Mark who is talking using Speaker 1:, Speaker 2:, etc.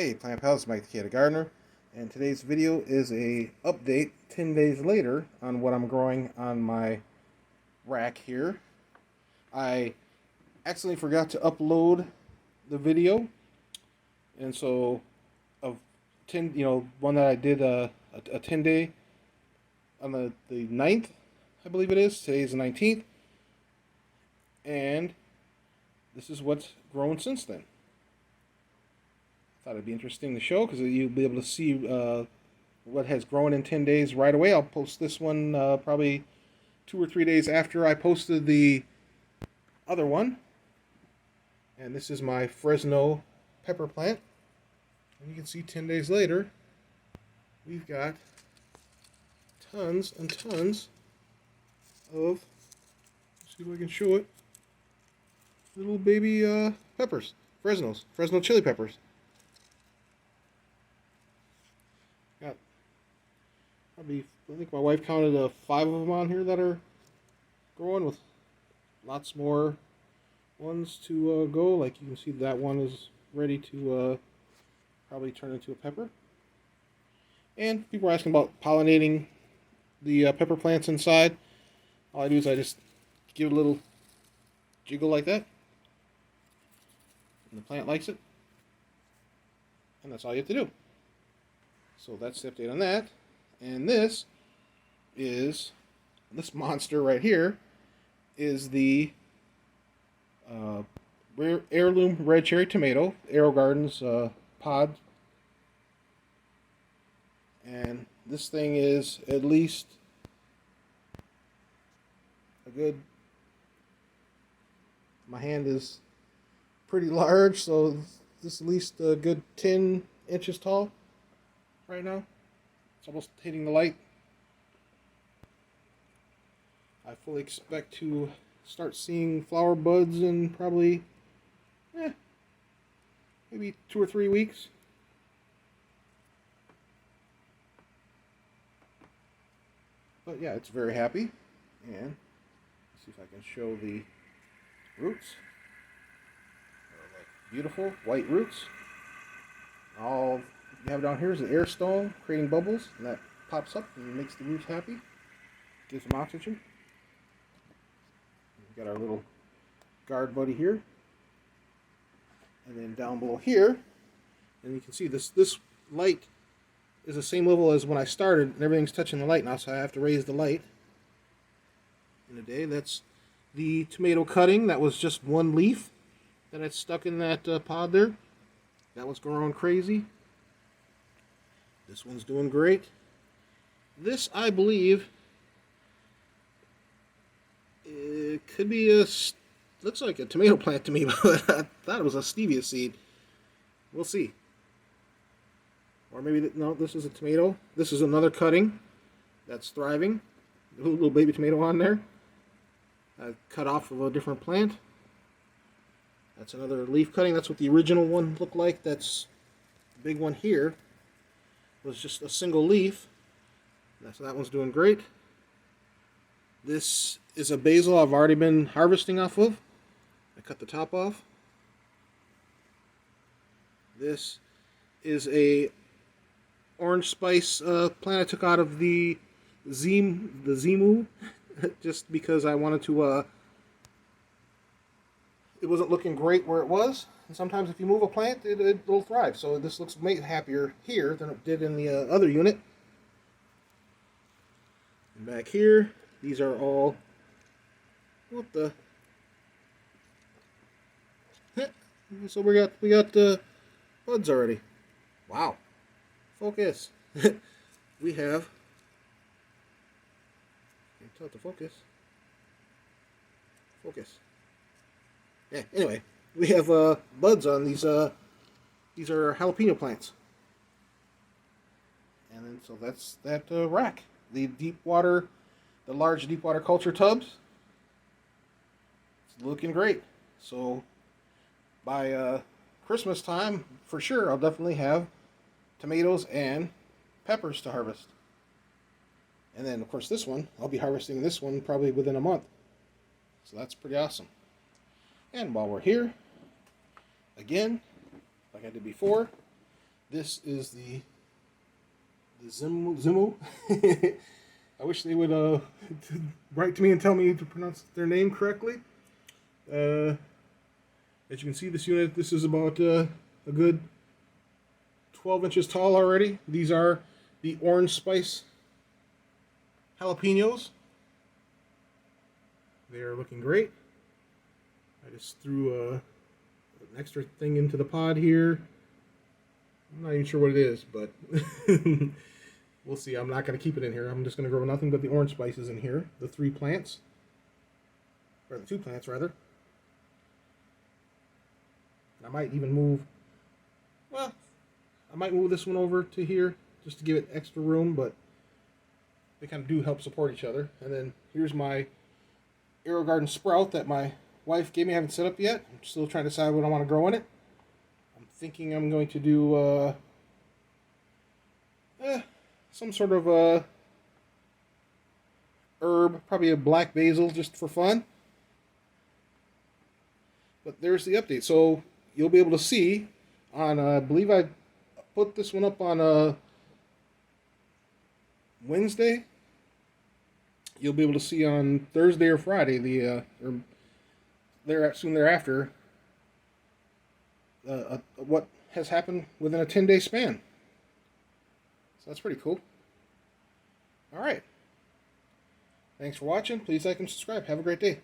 Speaker 1: Hey Plant Pals, Mike the Cat Gardener, and today's video is a update 10 days later on what I'm growing on my rack here. I accidentally forgot to upload the video, and so of 10, one that I did a 10 day on the 9th, I believe it is. Today's the 19th, and this is what's grown since then. Thought it'd be interesting to show because you'll be able to see what has grown in 10 days right away. I'll post this one probably 2 or 3 days after I posted the other one. And this is my Fresno pepper plant. And you can see 10 days later, we've got tons and tons of, let's see if I can show it, little baby peppers, Fresno chili peppers. Got probably, I think my wife counted 5 of them on here that are growing, with lots more ones to go. Like you can see, that one is ready to probably turn into a pepper. And people are asking about pollinating the pepper plants inside. All I do is I just give it a little jiggle like that, and the plant likes it, and that's all you have to do. So that's the update on that. And this monster right here is the heirloom red cherry tomato, Arrow Gardens pod. And this thing is at least a good, my hand is pretty large, so this is at least a good 10 inches tall right now. It's almost hitting the light. I fully expect to start seeing flower buds in probably maybe 2 or 3 weeks. But yeah, it's very happy. And let's see if I can show the roots. They're like beautiful white roots. All you have down here is the air stone creating bubbles, and that pops up and makes the roots happy, gives them oxygen. We've got our little guard buddy here, and then down below here, and you can see this light is the same level as when I started, and everything's touching the light now, so I have to raise the light in a day. That's the tomato cutting. That was just one leaf that I stuck in that pod there. That one's growing crazy. This one's doing great. This, I believe, it could be looks like a tomato plant to me, but I thought it was a stevia seed. We'll see. Or maybe, no, this is a tomato. This is another cutting that's thriving. A little baby tomato on there. I cut off of a different plant. That's another leaf cutting. That's what the original one looked like. That's the big one here. Was just a single leaf. So that one's doing great. This is a basil I've already been harvesting off of. I cut the top off. This is a orange spice plant I took out of the Zimu, just because I wanted to. It wasn't looking great where it was. And sometimes if you move a plant, it'll thrive. So this looks happier here than it did in the other unit. And back here, these are all, what the? So we got buds already. Wow. Focus. We have, can't tell it to focus. Focus. Yeah, anyway, we have buds on these. These are jalapeno plants. And then, so that's that rack. The large deep water culture tubs. It's looking great. So by Christmas time, for sure, I'll definitely have tomatoes and peppers to harvest. And then, of course, this one, I'll be harvesting this one probably within a month. So that's pretty awesome. And while we're here, again, like I did before, This is the Zimu. I wish they would write to me and tell me to pronounce their name correctly. As you can see, this unit, this is about a good 12 inches tall already. These are the orange spice jalapenos. They are looking great. I just threw an extra thing into the pod here. I'm not even sure what it is, but we'll see. I'm not going to keep it in here. I'm just going to grow nothing but the orange spices in here. The 3 plants. Or the 2 plants, rather. I might even move... Well, I might move this one over to here just to give it extra room, but they kind of do help support each other. And then here's my AeroGarden sprout that my wife gave me. I haven't set up yet. I'm still trying to decide what I want to grow in it. I'm thinking I'm going to do some sort of herb, probably a black basil just for fun. But there's the update. So you'll be able to see on, I believe I put this one up on Wednesday. You'll be able to see on Thursday or Friday soon thereafter what has happened within a 10-day span. So that's pretty cool. All right. Thanks for watching. Please like and subscribe. Have a great day.